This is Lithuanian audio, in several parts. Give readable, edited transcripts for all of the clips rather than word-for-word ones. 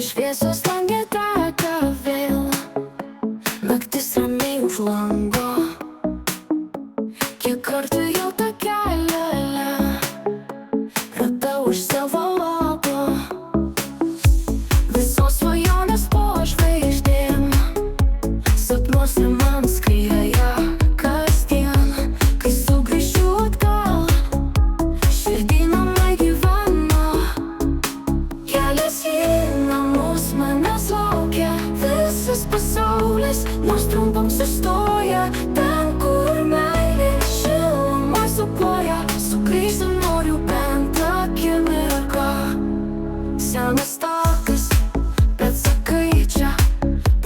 Šviesos lange teka vėl, naktis ramiai už lango. Kiek kartų jau tą kelią radau už savo lapo. Visos svajonės po žvaigždėm, sapnuose man skrieja kasdien. Kai sugrįšiu atgal, širdį namai gyvena. Kelias į namus manęs laukia, visas pasaulis nors trumpam sustoja. Ten, kur meilė šilumą suploja, sugrįžti noriu bent akimirką. Senas takas, bet sakai čia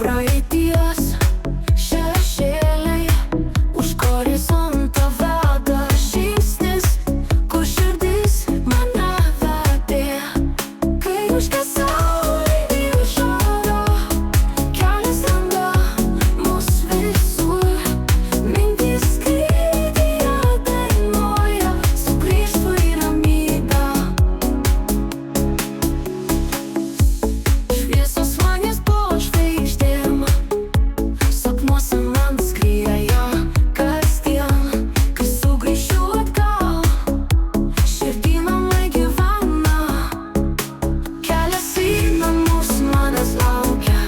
praeities šešėliai. Už horizontą veda žingsnis, kur širdis mane vedė. Kai užgęs saulė ir žara, kelias randa mus visur. Mintys skrydyje dainuoja, sugrįžtu į ramybę. Šviesos langės po žvaigždėm, sapnuose man skrieja kasdien. Kai sugrįšiu atgal, širdį namai gyvena. Kelias į namus manęs laukia,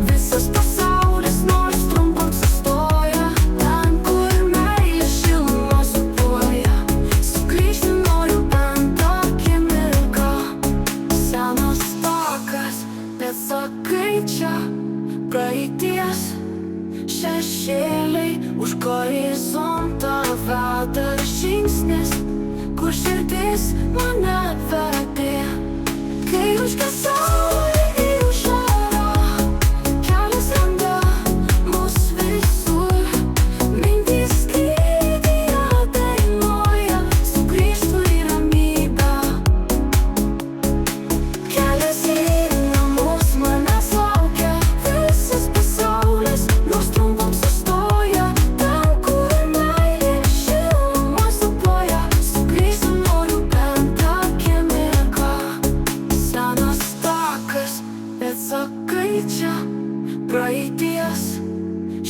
visas pasaulis nors trumpam sustoja. Ten, kur meilė šilumą suploja, sugrįžti noriu bent akimirką. Senas takas, bet sakai čia praeities šešėliai. Už horizontą veda žingsnis, kur širdis mane vedė. Kai užgęs saulė ir žara, kelias randa mus visur. Mintys skrydyje dainuoja, sugrįžtu į ramybę. Kelias į namus manęs laukia, visas pasaulis nors trumpam sustoja. Ten, kur meilė šilumą suploja, sugrįžti noriu bent akimirką. Senas takas, bet sakai čia praeities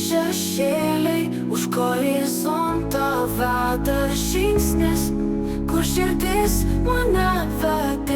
šešėliai. Už horizontą veda žingsnis, kur širdis mane vedė.